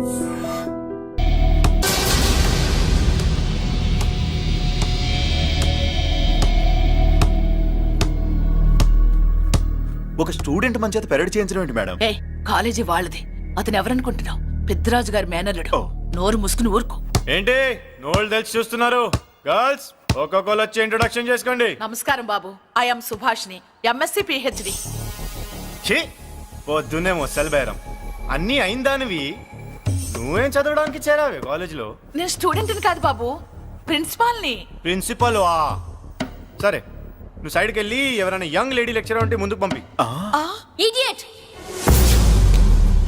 ఒక స్టూడెంట్ మన చేత పెరడ్ చేయించడం ఏంటి మేడం? ఏ కాలేజీ వాళ్ళది. అతను ఎవరనుకుంటున్నావు? పెద్దరాజు గారి మేనల్లుడు. నోరు ముసుకుని ఊరుకో. ఏంటి నోళ్ళు తెలిసి చూస్తున్నారు? గర్ల్స్ ఒక్కొక్కరు వచ్చి ఇంట్రొడక్షన్ చేసుకోండి. నమస్కారం బాబు, ఐఎమ్ సుభాష్ని, ఎంఎస్సి పిహెచ్డి. ఛీ, పొద్దున్నే ముసలి బేరం. అన్నీ అయిందానివి నువ్వేం చదవడానికి చేరావే కాలేజీలో? నేను స్టూడెంట్ని కాదు బాబు, ప్రిన్సిపాల్ని. ప్రిన్సిపల్ వా? సరే, నువ్వు సైడ్కి వెళ్ళి ఎవరైనా యంగ్ లేడీ లెక్చరర్ ఉంటే ముందుకు పంపి. ఇడియట్!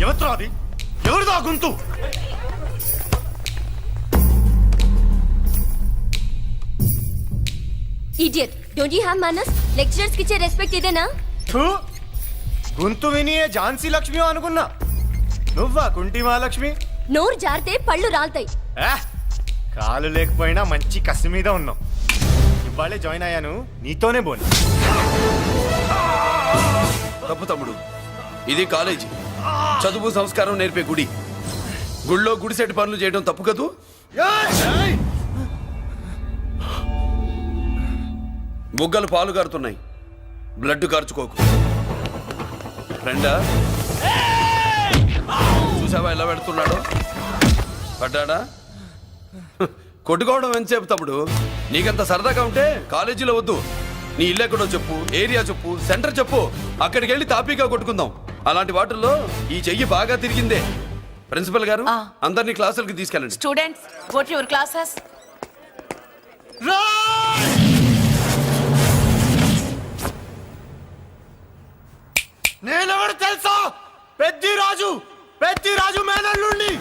ఎవరితో అది? ఎవరిదో గొంతు? ఇడియట్! డోంట్ యు హావ్ మనస్? లెక్చరర్స్ కి ఇచ్చే రెస్పెక్ట్ ఇదేనా? గొంతు విని ఝాన్సీ లక్ష్మి అనుకున్నా. నువ్వా కుంటి మహాలక్ష్మి? నోరు జారితే పళ్ళు రాల్తాయి. కాలు లేకపోయినా మంచి కసి మీద ఉన్నావు. ఇవాళే జాయిన్ అయ్యాను, నీతోనే బోని. తప్పు తమ్ముడు, ఇది కాలేజీ, చదువు సంస్కారం నేర్పే గుడి. గుళ్ళో గుడిసెట్టి పనులు చేయడం తప్పు కదూ? బుగ్గలు పాలు కారుతున్నాయి, బ్లడ్ కార్చుకోకు. ఫ్రెండా, చూసావా ఎలా పెడుతున్నాడో? పడ్డాడా? కొట్టుకోవడం ఎంతసేపు తమ్ముడు? నీకంత సరదాగా ఉంటే కాలేజీలో వద్దు. నీ ఇల్లు ఎక్కడో చెప్పు, ఏరియా చెప్పు, సెంటర్ చెప్పు, అక్కడికి వెళ్ళి తాపీగా కొట్టుకుందాం. అలాంటి వాటిల్లో ఈ చెయ్యి బాగా తిరిగిందే. ప్రిన్సిపల్ గారు, అందరినీ క్లాసులకి తీసుకెళ్ళండి. Students, go to your classes. నేనెవరు తెలుసా? పెద్దిరాజు, పెద్దిరాజు మేనల్లుండి.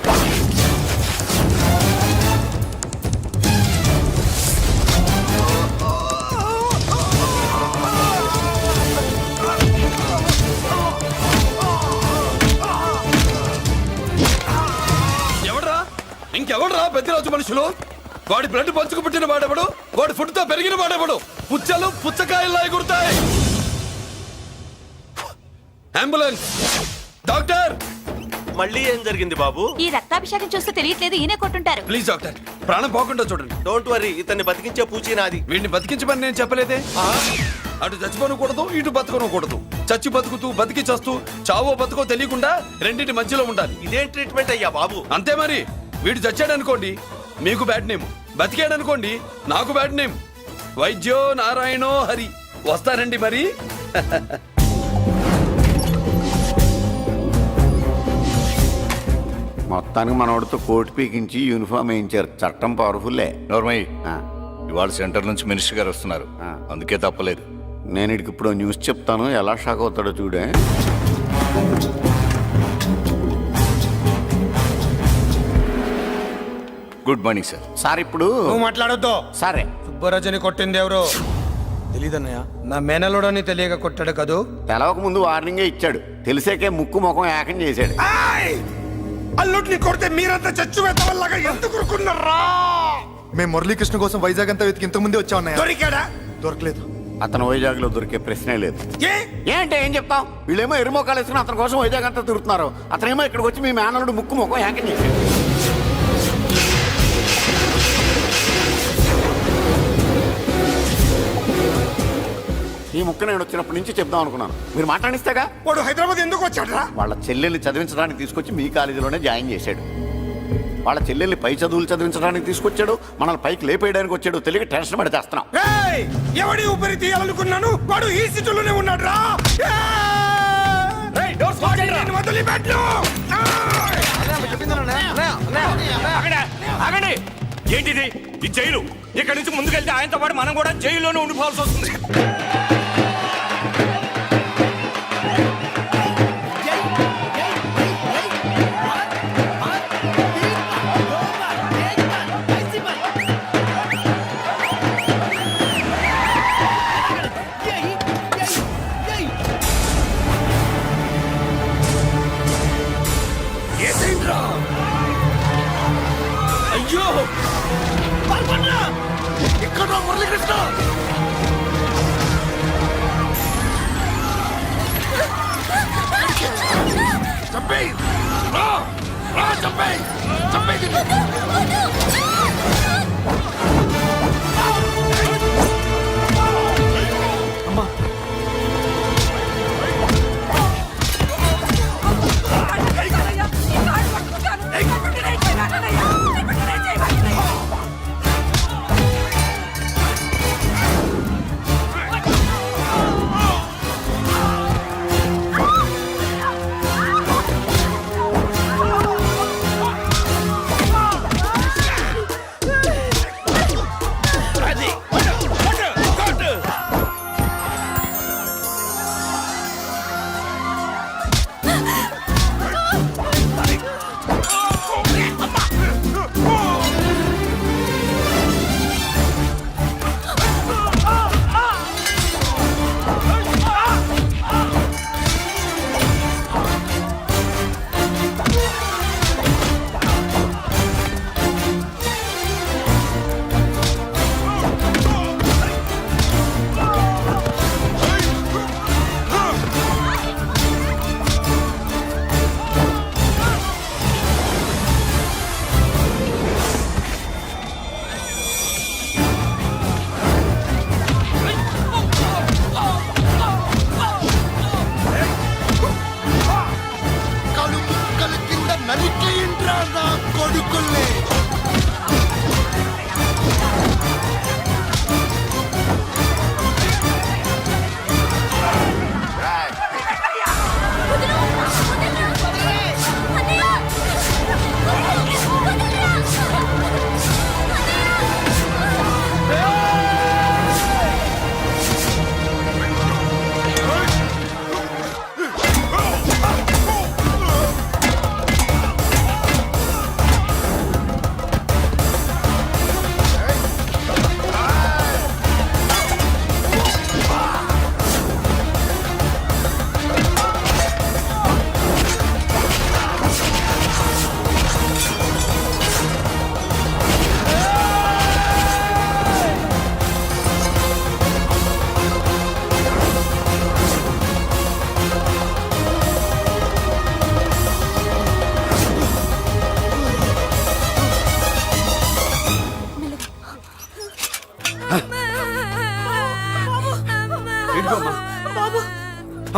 ఇంకెవడరా పెద్దరాజు మనుషులు? వాడి బ్లడ్ పంచుకు పుట్టిన వాడెవడు? వాడి ఫుడ్ తో పెరిగిన వాడెవడు? పుచ్చలు పుచ్చకాయల్లా ఎగురుతాయి. అంబులెన్స్! డాక్టర్! మళ్ళీ ఏం జరిగింది బాబు? ఈ రక్తాభిషేకం చూస్తే తెలియట్లేదు, ఈయనే కొట్టుంటారు. ప్లీజ్ డాక్టర్, ప్రాణం పోకుండా చూడండి. డోంట్ వరీ, ఇతన్ని బతికించే పూచి నాది. వీడిని బతికించమని నేను చెప్పలేదే. అటు చచ్చిపోనకూడదు, ఇటు బతకనకూడదు. చచ్చి బతుకుతూ, బతికి చస్తూ, చావో బతుకో తెలియకుండా రెండింటి మధ్యలో ఉండాలి. ఇదేం ట్రీట్మెంట్ అయ్యా బాబు? అంతే మరి. వీడు చచ్చాడనుకోండి మీకు బ్యాడ్ నేమ్, బతికాడనుకోండి నాకు బ్యాడ్ నేమ్. వైద్యో నారాయణో హరి. వస్తానండి మరి. మొత్తానికి మనోడితో కోట్ పీకించి యూనిఫామ్ వేయించారు. చట్టం పవర్ఫుల్లే. నోర్మయ్య, ఇవాళ సెంటర్ నుంచి మినిస్టర్ గారు వస్తున్నారు, అందుకే తప్పలేదు. నేను ఇడికి ఇప్పుడు న్యూస్ చెప్తాను, ఎలా షాక్ అవుతాడో చూడే. Good morning sir. సార్ ఇప్పుడు నువ్వు మాట్లాడొద్దు. సరే, సుబ్బరాజుని కొట్టింది ఎవరు? తెలీదన్నయ్య. నా మేనలోడని తెలియక కొట్టాడు కదూ. తెలవక ముందు వార్నింగే ఇచ్చాడు, తెలిసాకే ముక్కు ముఖం ఏకం చేశాడు. అల్లుడిని కొడితే మీరంతా చచ్చు వెతవల్లాగా ఎందుకు రుకున్నారా? మేము మురళీకృష్ణ కోసం వైజాగ్ అంతా వెతికి ఇంతకు ముందే వచ్చా ఉన్నాయా? దొరికాడా? దొరకలేదు. అతను వైజాగ్ లో దొరికే ప్రశ్నే లేదు. ఏంటే ఏం చెప్తాం? వీళ్ళేమో ఎరుమోకాలు వేసుకుని అతని కోసం వైజాగ్ అంతా తిరుగుతున్నారు. అతనేమో ఇక్కడికి వచ్చి మీ మేనలుడు ముక్కు ముఖం ఏకం చేశాడు. ఈ ముక్క నేను వచ్చినప్పటి నుంచి చెప్దాం అనుకున్నాను, మీరు మాట్లాడిస్తేగా. వాడు హైదరాబాద్ ఎందుకు వచ్చాడరా? వాళ్ళ చెల్లెల్ని చదివించడానికి తీసుకొచ్చి మీ కాలేజీలోనే జాయిన్ చేశాడు. వాళ్ళ చెల్లెల్ని పై చదువులు చదివించడానికి తీసుకొచ్చాడు, మనల్ని పైకి లేపేయడానికి వచ్చాడు. తెలియక టెన్షన్ పడి చేస్తున్నాం. ఎవడి ఊపిరి తీయాలనుకున్నాను, వాడు ఈ సిటీలోనే ఉన్నాడు రా. ఏంటిది? ఈ జైలు. ఇక్కడి నుంచి ముందుకెళ్తే ఆయనతో పాటు మనం కూడా జైల్లోనే ఉండిపోవాల్సి వస్తుంది. అయ్యో, ఇక్కడ మురళీకృష్ణ.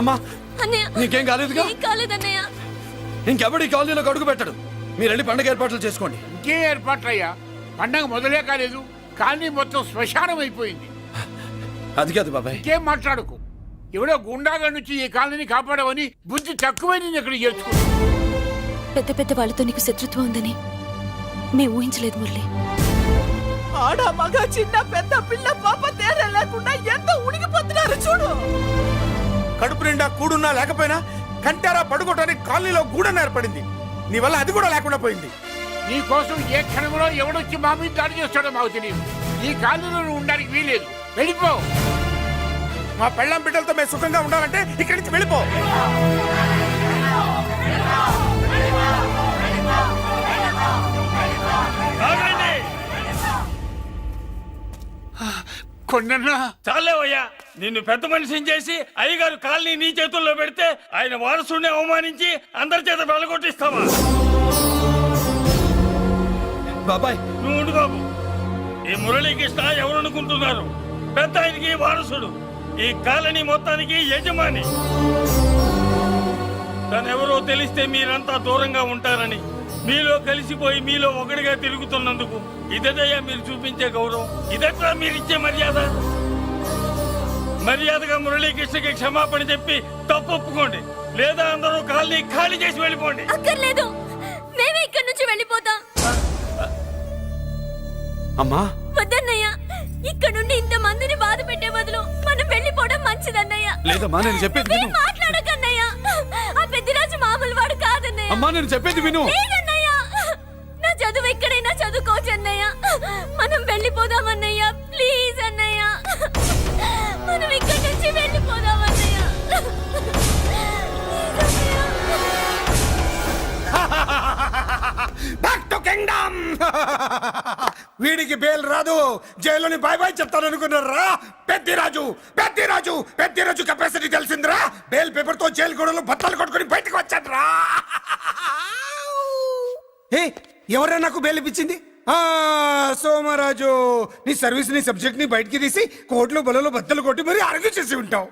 అమ్మా అన్నయ్య నీకేం కాలేదుగా? ఏం కాలేదన్నయ్య. ఇంకెవడి కాలనీలో అడుగు పెట్టడు. మీరు వెళ్ళి పండగ ఏర్పాట్లు చేసుకోండి. ఇంకే ఏర్పాట్లయ్యా? పండగ మొదలే కాలేదు, కానీ మొత్తం శ్మశానం అయిపోయింది. అది కాదు బాబాయ్. ఇంకేం మాట్లాడుకు. ఎవడో గుండాగా నుంచి ఈ కాలనీని కాపాడవని బుద్ధి తక్కువై నేను ఇక్కడ చేర్చుకున్నా. పెద్ద పెద్ద వాళ్ళతో నీకు శత్రుత్వం ఉందని మేము ఊహించలేదు మురళి. ఆడ మగ చిన్న పెద్ద పిల్ల పాప తేడా లేకుండా ఎంత ఉనికిపోతున్నారు చూడు. కడుపు నిండా కూడున్నా లేకపోయినా కంటారా పడుకోవటానికి కాలనీలో గూడన ఏర్పడింది. నీ వల్ల అది కూడా లేకుండా పోయింది. నీ కోసం ఏ క్షణంలో ఎవడొచ్చి మా మీద దాడి చేస్తాడో మాకు తెలియదు. ఈ కాలనీలో నువ్వు ఉండడానికి వీలేదు. వెళ్ళిపో. మా పెళ్ళాం బిడ్డలతో మేము సుఖంగా ఉండాలంటే ఇక్కడి నుంచి వెళ్ళిపో. కొండన్నా చాలేవయ్యా, నిన్ను పెద్ద మనిషిని చేసి అయ్యగారు కాలనీ నీ చేతుల్లో పెడితే ఆయన వారసుని అవమానించి అందరి చేత వెళ్ళగొట్టిస్తావా? బాబాయ్ నువ్వు ఉండు బాబు. ఈ మురళీకృష్ణ ఎవరు అనుకుంటున్నారు? పెద్ద ఆయనకి వారసుడు, ఈ కాలనీ మొత్తానికి యజమాని. తనెవరో తెలిస్తే మీరంతా దూరంగా ఉంటారని మీలో కలిసిపోయి మీలో ఒకటిగా తిరుగుతున్నందుకు ఇదయ్యా మీరు చూపించే గౌరవం. ఇదట్లా మీరిచ్చే మర్యాద. మర్యాదగా మురళీకృష్ణకి క్షమాపణ చెప్పి తప్పు ఒప్పుకోండి, లేదా అందరూ కాలనీ ఖాళీ చేసి వెళ్ళిపోండి. అక్కర్లేదు, మేమే ఇక్కడి నుంచి వెళ్ళిపోతాం. అమ్మా వద్దన్నయ్య, ఇక్కడ నుండి ఇంత మందిని బాధ పెట్టే బదులు మనం వెళ్ళిపోవడం మంచిదన్నయ్య. లేదమ్మా, నేను చెప్పేది విను. మాట్లాడకన్నయ్య, ఆ పెద్దిరాజు మామూలు వాడు కాదన్నయ్య. అమ్మా నేను చెప్పేది విను. లేదన్నయ్య, నా చదువు ఎక్కడైనా చదువుకోవచ్చు అన్నయ్య. మనం వెళ్ళిపోదామన్నయ్య, ప్లీజ్ అన్నయ్య. మనం ఇక్కడి నుంచి వెళ్ళిపోదామన్నయ్య. Back to kingdom. వీడికి బేల్ రాదు, జైల్లోని బాయ్ బాయ్ చెప్తాను అనుకున్నారా? పెద్దిరాజు పెద్దిరాజు పెద్దిరాజు కెపాసిటీ తెలిసిందిరా. బేల్ పేపర్ తో జైలు గోడలు బట్టలు కొట్టుకుని బయటకు వచ్చాడ్రా. ఏ ఎవరా నాకు బెయిల్ ఇప్పించింది? సోమరాజు, నీ సర్వీస్ ని సబ్జెక్ట్ ని బయటికి తీసి కోర్టులో బలలో బద్దలు కొట్టి మరి ఆర్గ్యూ చేసి ఉంటావు.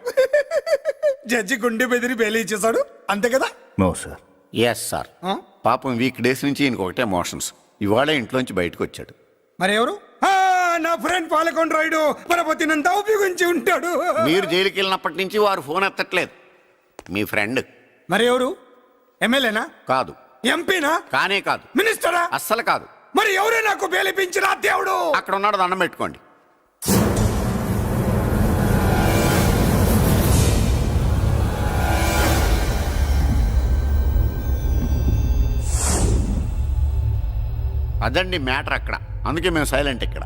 జడ్జి గుండె బెదిరి బెయిల్ ఇచ్చేసాడు, అంతే కదా? No sir. Yes sir. పాపం వీక్ డేస్ నుంచి ఈయనకి ఒకటే మోషన్స్. ఇవాళ ఇంట్లోంచి బయటకు వచ్చాడు. మరి ఎవరు? నా ఫ్రెండ్ పాలకొండ రాయుడు పరపతి నంతా ఉపయోగించి ఉంటాడు. మీరు జైలుకి వెళ్ళినప్పటి నుంచి వారు ఫోన్ ఎత్తట్లేదు. మీ ఫ్రెండ్. మరి ఎవరు? ఎమ్మెల్యేనా? కాదు. ఎంపీనా? కానే కాదు. మినిస్టరా? అస్సలు కాదు. మరి ఎవరే నాకు బెయిల్ ఇప్పించిన దేవుడు? అక్కడ ఉన్నాడు, దండం పెట్టుకోండి. అదండి మ్యాటర్ అక్కడ. అందుకే మేము సైలెంట్ ఇక్కడ.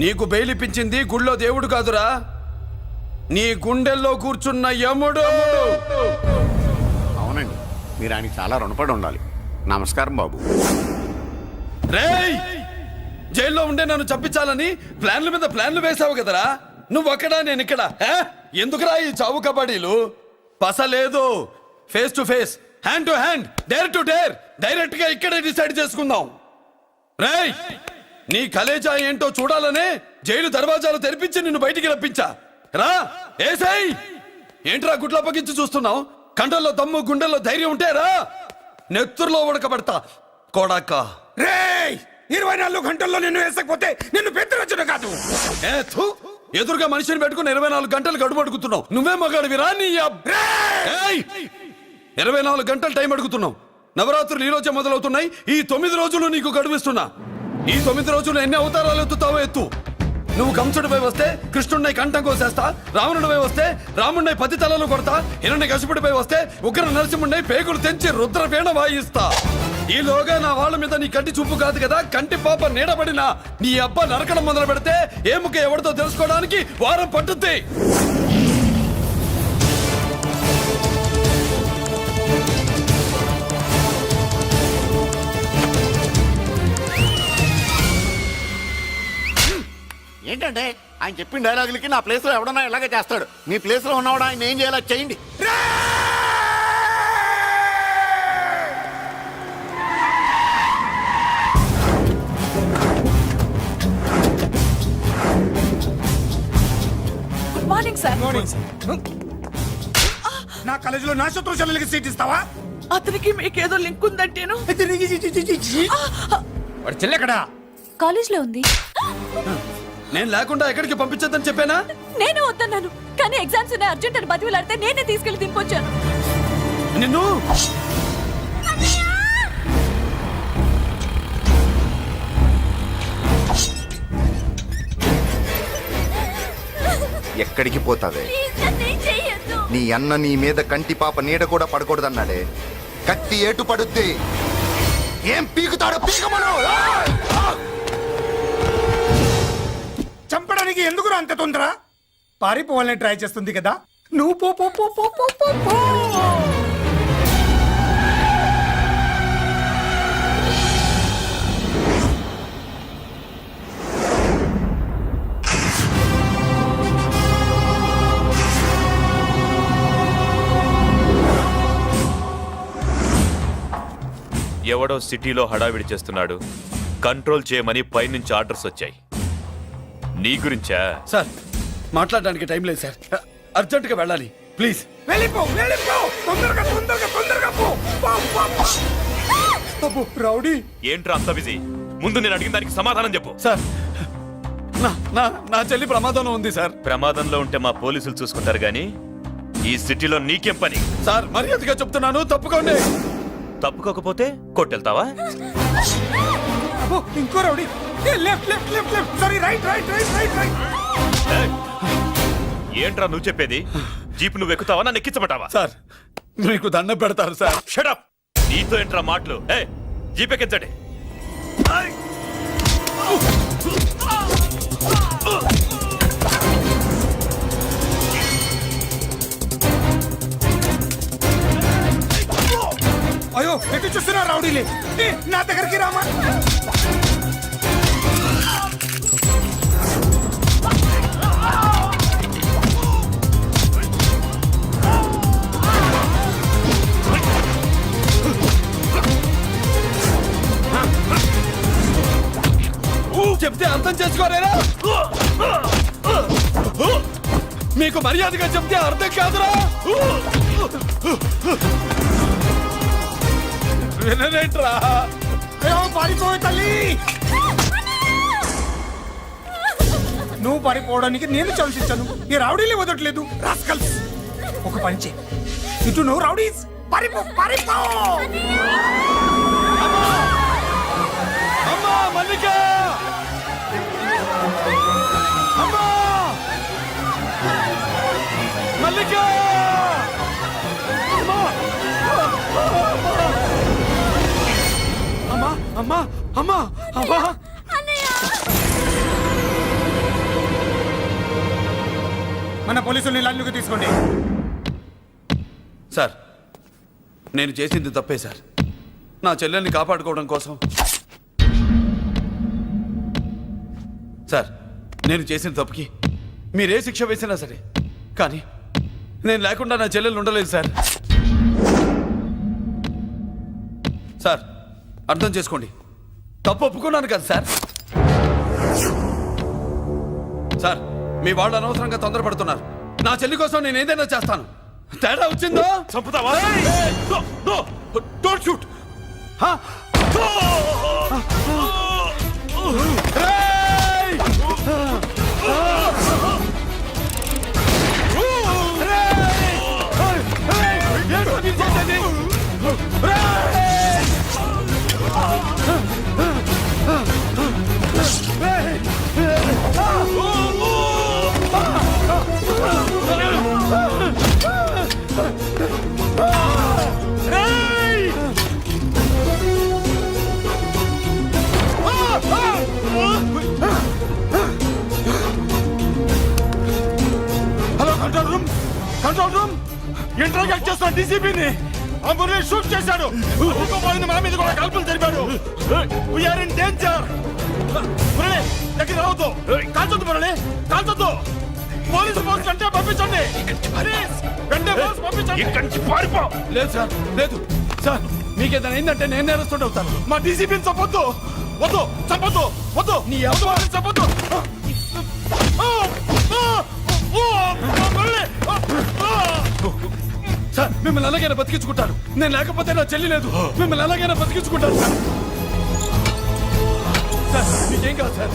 నీకు బెయిలిపించింది గుళ్ళో దేవుడు కాదురా, నీ గుండెల్లో కూర్చున్న యముడు. అవునండి, మీరు ఆయనకి చాలా రుణపడి ఉండాలి. నమస్కారం బాబు. రేయ్, జైల్లో ఉండే నన్ను చంపించాలని ప్లాన్ల మీద ప్లాన్లు వేసావు కదరా. నువ్వక్కడా నేను ఇక్కడ. ఎందుకురా ఈ చావు కబడ్డీలు? పసలేదు. Face to face, hand to hand, dare to dare, direct గా ఇక్కడే డిసైడ్ చేసుకుందాం. రేయ్, నీ కలేజా ఏంటో చూడాలనే జైలు దర్వాజాలు తెరిపించి నిన్ను బయటికి రప్పించా. రా ఏసై. ఏంట్రా గుడ్ల పగించి చూస్తున్నావు? కండల్లో దమ్ము, గుండెల్లో ధైర్యం ఉంటే రా, నెత్తురులో ఉడకబడతా కొడాక. రేయ్, 24 గంటల్లో నిన్ను వేసకపోతే నిన్ను పెద్దరొచ్చును కాదు. ఎదురుగా మనిషిని పెట్టుకుని 24 గంటలు గడుపు అడుగుతున్నావు. నువ్వే మగాడివిరా నీ 24 గంటలు టైం అడుగుతున్నావు. నవరాత్రులు ఈ రోజే మొదలవుతున్నాయి. ఈ 9 రోజులు నీకు గడువిస్తున్నా. ఈ 9 రోజులు ఎన్ని అవతారాలు ఎత్తుతావో ఎత్తు. నువ్వు కంసుడిపై వస్తే కృష్ణుడిని కంఠం కోసేస్తా, రావణుడిపై వస్తే రాముడిని 10 తలలు కొడతా, హిరణ్య కశిపుడిపై వస్తే ఉగ్ర నరసింహుడిని పేగులు తెంచి రుద్రపేణ వాయిస్తా. ఈలోగా నా వాళ్ళ మీద నీ కంటి చూపు కాదు కదా, కంటి పాప నీడబడిన నీ అబ్బ నరకడం మొదలు పెడితే ఏముక ఎవరితో తెలుసుకోవడానికి వారం పట్టుద్ది. ఏంటంటే ఆయన చెప్పిన డైలాగులకి నా ప్లేస్ లో ఎవడన్నా ఇలాగే చేస్తాడు. మీ ప్లేస్ లో ఉన్నవాడు ఆయన ఏం చేయాలో చేయండి. Good morning sir. నా కాలేజీలో నా శత్రు చెల్లెలకి సీట్ ఇస్తావా? అతనికి మీకేదో లింక్ ఉందంటేను. వాడి చెల్లెక్కడా? కాలేజ్ లో ఉంది. నేను లేకుండా ఎక్కడికి పంపించద్దని చెప్పానా? నేను వద్దన్నాను, కానీ ఎగ్జామ్స్ ఉన్నాయి అర్జెంట్ అని బతిలాడితే నేనే తీసుకెళ్లి దింపొచ్చాను. నిన్ను ఎక్కడికి పోతావే? ప్లీజ్ నన్నేం చెయ్యొద్దు. నీ అన్న నీ మీద కంటి పాప నీడ కూడా పడకూడదన్నాడే. కత్తి ఏటు పడుద్ది. ఏం పీకుతాడో పీకమను. చంపడానికి ఎందుకు అంత తొందర? పారిపోవాలని ట్రై చేస్తుంది కదా. నువ్వు పో పో పో పో పో పో పో. ఎవడో సిటీలో హడావిడి చేస్తున్నాడు, కంట్రోల్ చేయమని పైనుంచి ఆర్డర్స్ వచ్చాయి. నీ గురించా? సార్, మాట్లాడడానికి టైం లేదు సార్. అర్జెంట్ గా వెళ్ళాలి, ప్లీజ్. వెళ్ళిపో వెళ్ళిపో, తొందరగా తొందరగా తొందరగా పో. అబ్బో రౌడీ, ఏంట్రా అంత బిజీ? ముందు నేను అడిగిన దానికి సమాధానం చెప్పు. సార్, నా చెల్లి ప్రమాదంలో ఉంది సార్. ప్రమాదంలో ఉంటే మా పోలీసులు చూసుకుంటారు గాని ఈ సిటీలో నీకేం పని? సార్, మర్యాదగా చెప్తున్నాను, తప్పుకోండి. తప్పుకోకపోతే కొట్టెళ్తావా? అబ్బో ఇంకో rowdy. Left left left left, sorry right right right right right. ఏయ్! ఏంట్రా నువ్వు చెప్పేది? జీప్ నువ్వు ఎక్కుతావా, నన్ను ఎక్కించమంటావా? సార్, మీకు దండం పెడతారు సార్. Shut up. నీతో ఏంట్రా మాటలు? జీప్ ఎక్కించండి. అయ్యో ఎటు చూస్తున్నా రౌడీలే. నా దగ్గరికి రామా. అర్థం చేసుకోలేరా? మీకు మర్యాదగా చెప్తే అర్థం కాదురా? వినరేంట్రా? పారిపోయి తల్లి, నువ్వు పారిపోవడానికి నేను ఛాన్స్ ఇచ్చాను. ఈ రౌడీలే వదట్లేదు. రాస్కల్స్, ఒక పని చేయి, ఇటు నువ్వు రౌడీస్ పారిపో పారిపో. అమ్మా మల్లిక, అమ్మా మల్లిక, అమ్మా అమ్మా అమ్మా అమ్మా. మన పోలీసుల్ని లైన్లోకి తీసుకోండి. సార్, నేను చేసింది తప్పే సార్. నా చెల్లెల్ని కాపాడుకోవడం కోసం సార్, నేను చేసిన తప్పుకి మీరే శిక్ష వేసినా సరే, కానీ నేను లేకుండా నా చెల్లెలు ఉండలేదు సార్. సార్, అర్థం చేసుకోండి, తప్పు ఒప్పుకున్నాను కదా సార్. సార్, మీ వాళ్ళు అనవసరంగా తొందరపడుతున్నారు. నా చెల్లి కోసం నేను ఏదైనా చేస్తాను. తేడా వచ్చిందో చంపుతావా? Don't shoot. Hello control room, control room. Interrogate చేస్తున్న డీసీపీని అంబులెన్స్ షూట్ చేశాడు. ఇంకోపోయింది, మన మీద కూడా కాల్పులు జరిపాడు. We are in danger. మురళి, దగ్గర రావద్దు. కాల్చొద్దు మురళి, కాల్చొద్దు. పోలీసు ఫోర్స్ వెంటనే పంపించండి. ప్లీజ్, వెంటనే ఫోర్స్ పంపించండి. ఇక్కడి నుంచి పారిపో. లేదు సార్, లేదు సార్. మీకేదైనా ఏంటంటే నేను నేరస్తుంటే అవుతాను. మా డీసీపీని చంపొద్దు. వద్దు, చంపొద్దు, వద్దు. నీ ఎవరు వాళ్ళని చంపొద్దు. సార్, మిమ్మల్ని ఎలాగైనా బతికించుకుంటాను. నేను లేకపోతే నా చెల్లి లేదు. మిమ్మల్ని ఎలాగైనా బతికించుకుంటాను సార్. సార్, మీకేం కాదు సార్.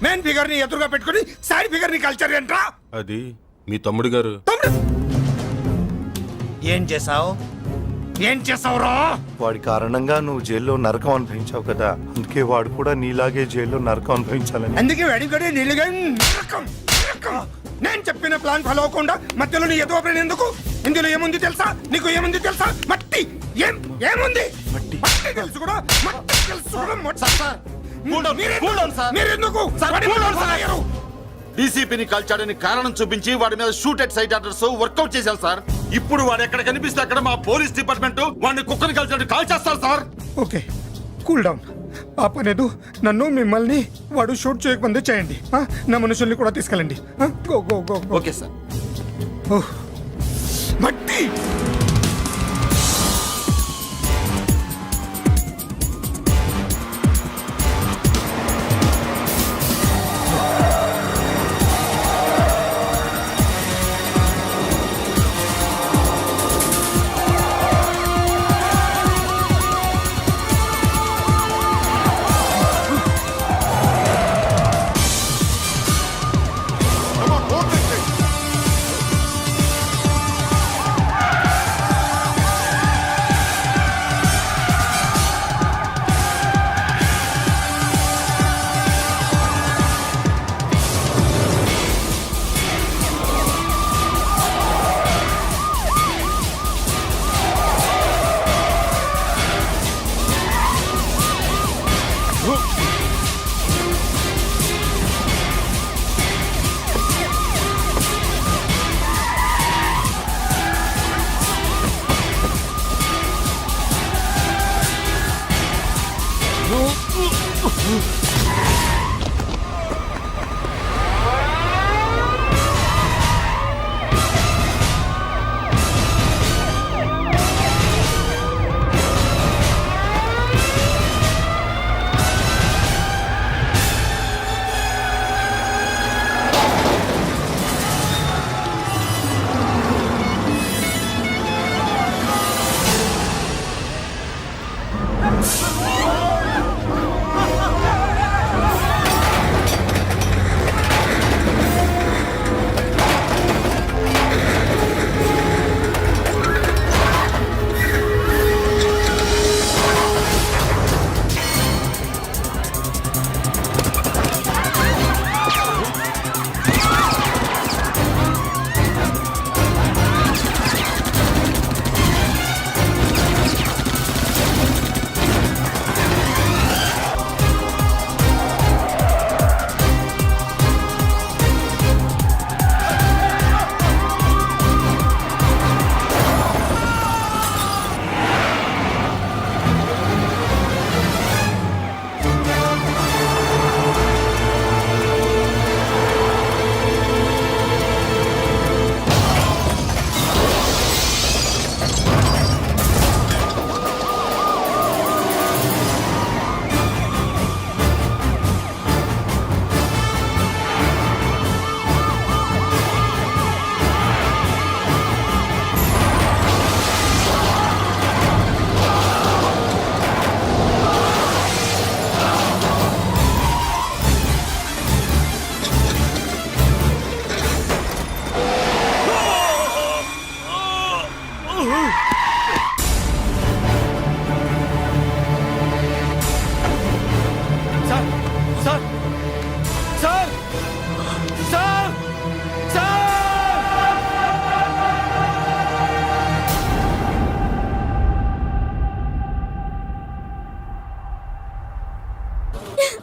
మెయిన్ ఫిగర్ ని ఎదురుగా పెట్టుకుని సైడ్ ఫిగర్ ని కల్చర్ ఏంట్రా? అది మీ తమ్ముడు గారు. ఏం చేసావు? ఏం చేసావురా? వాడి కారణంగా నువ్వు జైల్లో నరకం అనుభవించావు కదా, అందుకే వాడు కూడా నీలాగే జైల్లో నరకం అనుభవించాలని. అందుకే వెడిగడి నీళ్ళుగా నరకం, నరకం. నేను చెప్పిన ప్లాన్ ఫాలో అవ్వకుండా మధ్యలో నీ ఎదురు ఓపెన్ ఎందుకు? ఇందులో ఏముంది తెలుసా? నీకు ఏముంది తెలుసా? మట్టి. ఏముంది? మట్టి తెలుసు కూడా, మట్టి తెలుసు కూడా. డీసీపీని కాల్చాడని కారణం చూపించి వాడి మీద shoot at sight orders work out చేశాం సార్. ఇప్పుడు వాడు ఎక్కడ కనిపిస్తే అక్కడ మా పోలీస్ డిపార్ట్మెంట్ వాడిని కుక్కని కాల్చాడు కాల్ చేస్తారు సార్. Okay, cool down. ఆ పనేదు నన్ను మిమ్మల్ని వాడు షూట్ చేయకముందే చేయండి. నా మనుషుల్ని కూడా తీసుకెళ్ళండి. Go go go. Okay sir. మట్టి.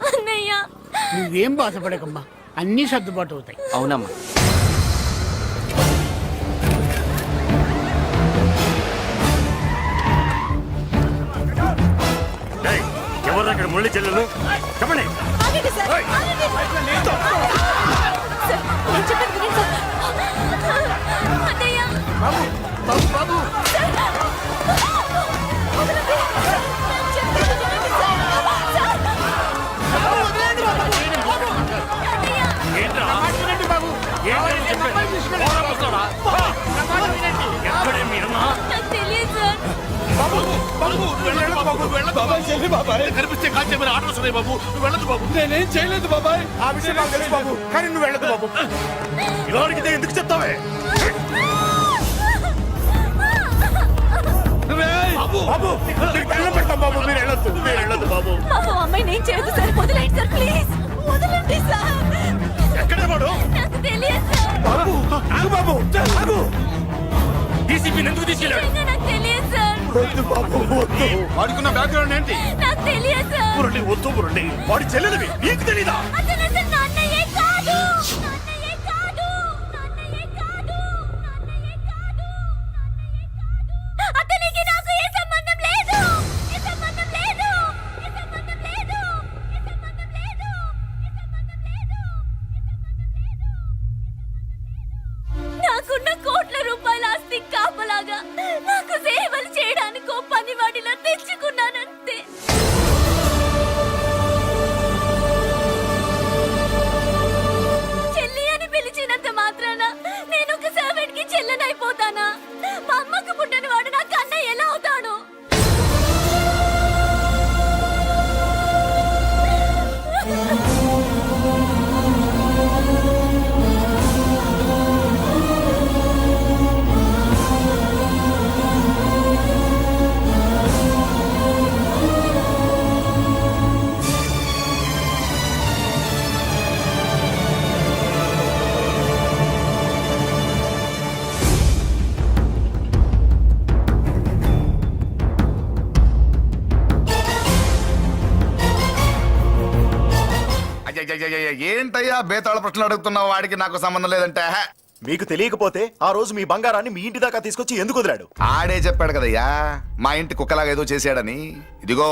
అన్నయ్య నువ్వేం బాధపడకమ్మా, అన్నీ సర్దుబాటు అవుతాయి. అవునమ్మా. ఎవరు అక్కడ మురళి చెల్లెలు చెప్పండి. ఆగండి సార్, ఆగండి. సార్, నేను చెప్పేది వినండి సార్. అన్నయ్య బాబు బాబు బాబు వదలండి. చెప్పేది వినండి సార్. సార్. అన్నయ్య వినండి బాబు, ఏమైంది చెప్పండి. నాకు తెలియదు సార్. కనిపిస్తే కాల్చే మరి ఆటోస్ ఉన్నాయి బాబు, నువ్వు వెళ్ళదు బాబు. నేనేం చేయలేదు బాబాయ్. ఆ విషయం నాకు తెలుసు బాబు, కానీ నువ్వు వెళ్ళదు బాబు. ఇలా అడిగితే ఎందుకు చెప్తావే? బాబు నీకు దండం పెడతాం బాబు, మీరు వెళ్ళొద్దు, మీరు వెళ్ళొద్దు బాబు. పాపం అమ్మాయిని ఏం చేయొద్దు సార్, వదిలేండి సార్ ప్లీజ్, వదలండి సార్. ఎక్కడే వాడు? నాకు తెలియదు సార్. బాబు ఆగు బాబు, ఆగు. డీసీపీ ఎందుకు తీసుకెళ్ళాడు? నిజంగా నాకు తెలియదు సార్. వద్దు బాబు, వద్దు. వాడుకున్న బ్యాక్గ్రౌండ్ ఏంటి? నాకు తెలియదు సార్. మురళి వద్దు మురళి, వాడి చెల్లెలివి నీకు తెలీదా? అతను అసలు నా అన్నయ్యే కాదు. నా అన్నయ్యే కాదు. నా అన్నయ్యే కాదు. నా అన్నయ్యే కాదు. అతనికి నాకు ఏ సంబంధం లేదు. ఏ సంబంధం లేదు. ఏ సంబంధం లేదు. ఏ సంబంధం లేదు. ఏ సంబంధం లేదు. నాకున్న కోట్ల రూపాయల ఆస్తి కాపలాగా నాకు సేవలు చేయడానికి ఓ పనివాడిలా తెచ్చుకున్నానంతే. చెల్లి అని పిలిచినంత మాత్రాన నేను ఒక సర్వెంట్ కి చెల్లెనైపోతానా? మా అమ్మకు పుట్టిన వాడు నాకు అన్నయ్య ఎలా అవుతాడు? ఏంటయ్యా బేతాళ ప్రశ్నలు అడుగుతున్నావు? వాడికి నాకు సంబంధం లేదంటే మీకు తెలియకపోతే ఆ రోజు మీ బంగారాన్ని మీ ఇంటి దాకా తీసుకొచ్చి ఎందుకు వదిలాడు? ఆడే చెప్పాడు కదయ్యా మా ఇంటి కుక్కలాగా ఏదో చేశాడని. ఇదిగో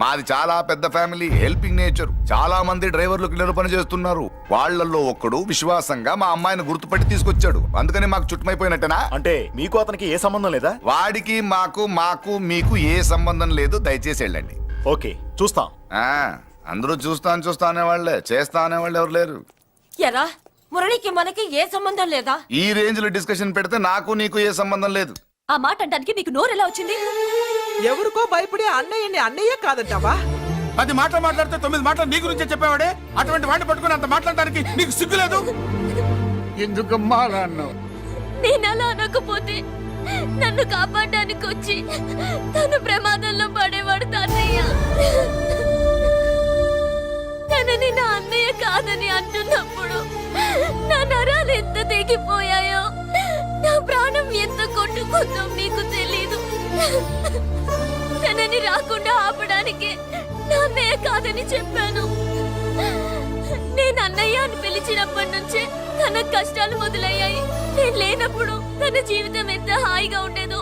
మాది చాలా పెద్ద ఫ్యామిలీ, హెల్పింగ్ నేచర్. చాలా మంది డ్రైవర్లు క్లీనర్ పని చేస్తున్నారు. వాళ్ళల్లో ఒక్కడు విశ్వాసంగా మా అమ్మాయిని గుర్తుపట్టి తీసుకొచ్చాడు. అందుకని మాకు చుట్టుమైపోయినట్టేనా? అంటే మీకు అతనికి ఏ సంబంధం లేదా? వాడికి మాకు మీకు ఏ సంబంధం లేదు. దయచేసి వెళ్ళండి. ఓకే, చూస్తాం. అందరూ చూస్తా అనేవాళ్లే, చేస్తా అనేవాళ్ళు ఎవరు లేరు. ఎరా మురళికి మనకి ఏ సంబంధం లేదా? ఈ రేంజ్ లో డిస్కషన్ పెడితే నాకు నీకు ఏ సంబంధం లేదు. ఆ మాట అంటానికి మీకు నోరు ఎలా వచ్చింది? ఎవరికో భయపడే అన్నయ్యని అన్నయ్య కాదంటావా? 10 మాటలు మాట్లాడితే 9 మాటలు నీ గురించే చెప్పేవాడే. అటువంటి వాడిని పట్టుకుని అంత మాట్లాడడానికి నీకు సిగ్గులేదు? ఎందుకమ్మా అలా అన్నావు? నేను అలా అనకపోతే నన్ను కాపాడడానికి వచ్చి తను ప్రమాదంలో పడేవాడు తాతయ్య. తనని నా అన్నయ్య కాదని అంటున్నప్పుడు నా నరాలు ఎంత తెగిపోయాయో, నా ప్రాణం ఎంత కొట్టుకుందో మీకు తెలీదు. తనని రాకుండా ఆపడానికి నా అన్నయ్య కాదని చెప్పాను. నేను అన్నయ్య అని పిలిచినప్పటి నుంచే తన కష్టాలు మొదలయ్యాయి. నేను లేనప్పుడు తన జీవితం ఎంత హాయిగా ఉండేదో